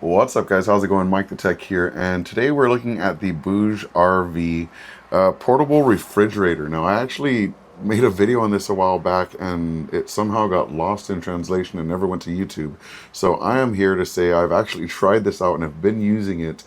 What's up, guys? How's it going? MikeTheTech here, and today we're looking at the BougeRV portable refrigerator. Now, I actually made a video on this a while back, and it somehow got lost in translation and never went to YouTube. So I am here to say I've actually tried this out and have been using it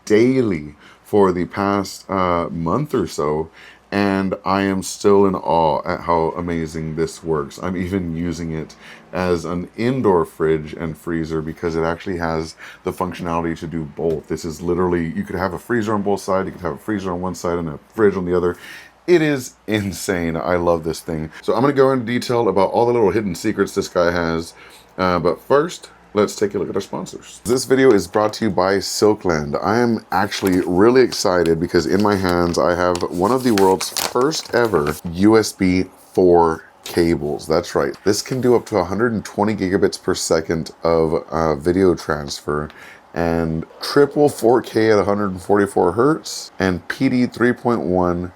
daily for the past month or so, and I am still in awe at how amazing this works. I'm even using it as an indoor fridge and freezer because it actually has the functionality to do both. This is literally, you could have a freezer on both sides, you could have a freezer on one side and a fridge on the other. It is insane. I love this thing. So I'm going to go into detail about all the little hidden secrets this guy has. But first, let's take a look at our sponsors. This video is brought to you by Silkland. I am actually really excited because in my hands I have one of the world's first ever USB 4 cables. That's right. This can do up to 120 gigabits per second of video transfer, and triple 4K at 144 hertz, and PD 3.1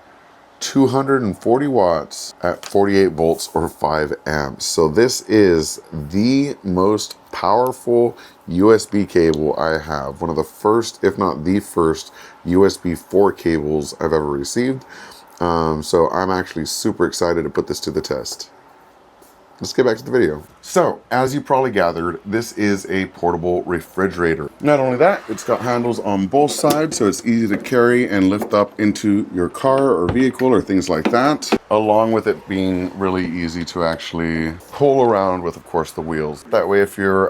240 watts at 48 volts or 5 amps. So this is the most powerful USB cable I have. One of the first, if not the first, USB 4 cables I've ever received. So I'm actually super excited to put this to the test. Let's get back to the video. So, as you probably gathered, this is a portable refrigerator. Not only that, it's got handles on both sides, so it's easy to carry and lift up into your car or vehicle or things like that, along with it being really easy to actually pull around with, of course, the wheels. That way, if you're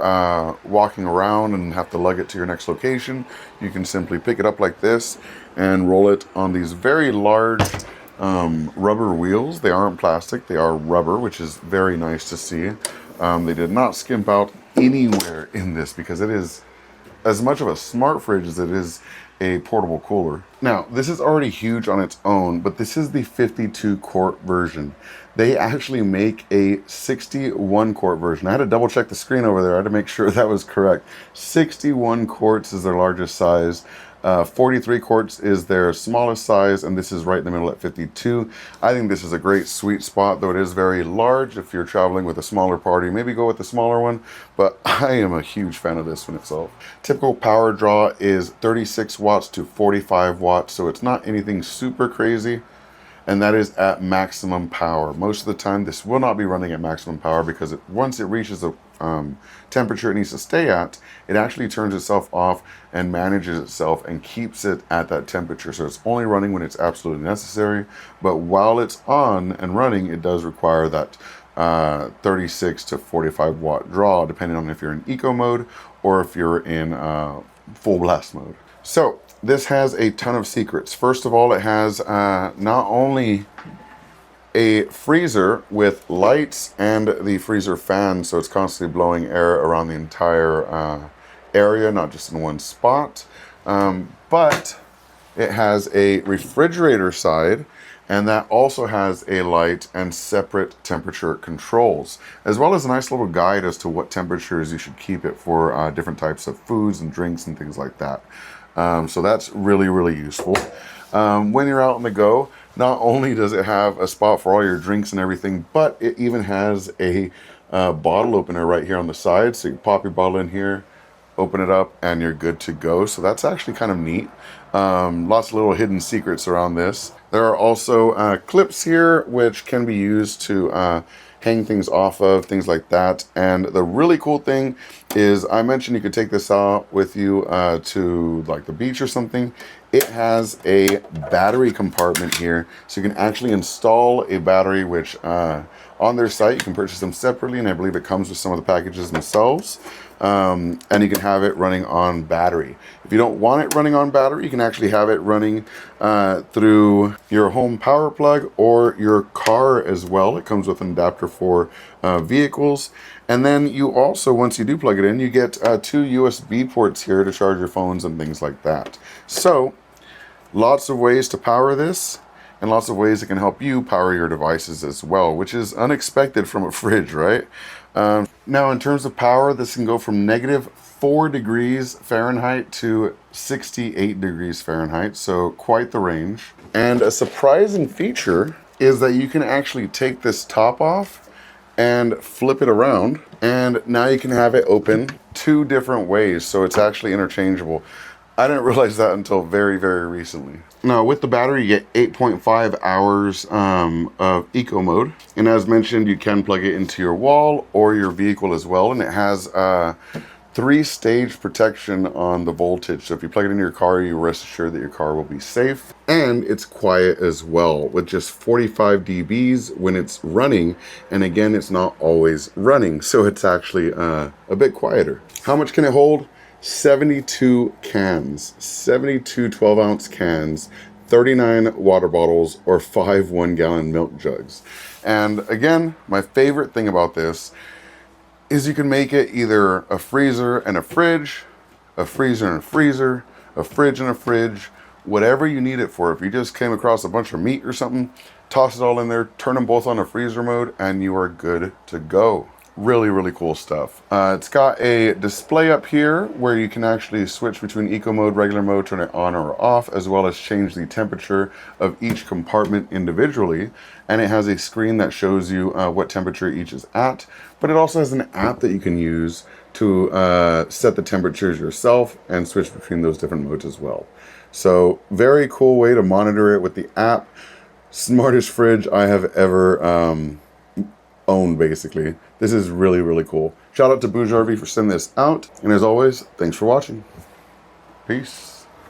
walking around and have to lug it to your next location, you can simply pick it up like this and roll it on these very large rubber wheels. They aren't plastic, they are rubber, which is very nice to see. They did not skimp out anywhere in this because it is as much of a smart fridge as it is a portable cooler. Now, this is already huge on its own, but this is the 52 quart version. They actually make a 61 quart version. I had to double check the screen over there. I had to make sure that was correct. 61 quarts is their largest size. 43 quarts is their smallest size, and this is right in the middle at 52. I think this is a great sweet spot, though it is very large. If you're traveling with a smaller party, maybe go with the smaller one, but I am a huge fan of this one itself. Typical power draw is 36 watts to 45 watts, so it's not anything super crazy, and that is at maximum power. Most of the time, this will not be running at maximum power because once it reaches a temperature it needs to stay at, it actually turns itself off and manages itself and keeps it at that temperature. So it's only running when it's absolutely necessary, but while it's on and running, it does require that 36 to 45 watt draw, depending on if you're in eco mode or if you're in full blast mode. So this has a ton of secrets. First of all, it has not only a freezer with lights and the freezer fan, so it's constantly blowing air around the entire area, not just in one spot, but it has a refrigerator side, and that also has a light and separate temperature controls, as well as a nice little guide as to what temperatures you should keep it for different types of foods and drinks and things like that. So that's really, really useful. When you're out on the go, not only does it have a spot for all your drinks and everything, but it even has a bottle opener right here on the side. So you pop your bottle in here, open it up, and you're good to go. So that's actually kind of neat. Lots of little hidden secrets around this. There are also clips here, which can be used to hang things off of, things like that. And the really cool thing is, I mentioned you could take this out with you to like the beach or something. It has a battery compartment here, so you can actually install a battery, which on their site you can purchase them separately, and I believe it comes with some of the packages themselves. And you can have it running on battery. If you don't want it running on battery, you can actually have it running through your home power plug or your car as well. It comes with an adapter for vehicles. And then you also, once you do plug it in, you get 2 USB ports here to charge your phones and things like that. So lots of ways to power this, and lots of ways it can help you power your devices as well, which is unexpected from a fridge, right? Now, in terms of power, this can go from -4 degrees Fahrenheit to 68 degrees Fahrenheit, so quite the range. And a surprising feature is that you can actually take this top off and flip it around, and now you can have it open 2 different ways, so it's actually interchangeable. I didn't realize that until very, very recently. Now with the battery, you get 8.5 hours of eco mode. And as mentioned, you can plug it into your wall or your vehicle as well. And it has 3-stage protection on the voltage. So if you plug it into your car, you rest assured that your car will be safe. And it's quiet as well, with just 45 dBs when it's running. And again, it's not always running, so it's actually a bit quieter. How much can it hold? 72 cans, 72 12-ounce cans, 39 water bottles, or 5 1-gallon milk jugs. And again, my favorite thing about this is you can make it either a freezer and a fridge, a freezer and a freezer, a fridge and a fridge, whatever you need it for. If you just came across a bunch of meat or something, toss it all in there, turn them both on a freezer mode, and you are good to go. Really, really cool stuff. It's got a display up here where you can actually switch between eco mode, regular mode, turn it on or off, as well as change the temperature of each compartment individually. And it has a screen that shows you what temperature each is at, but it also has an app that you can use to set the temperatures yourself and switch between those different modes as well. So very cool way to monitor it with the app. Smartest fridge I have ever owned, basically. This is really, really cool. Shout out to BougeRV for sending this out. And as always, thanks for watching. Peace.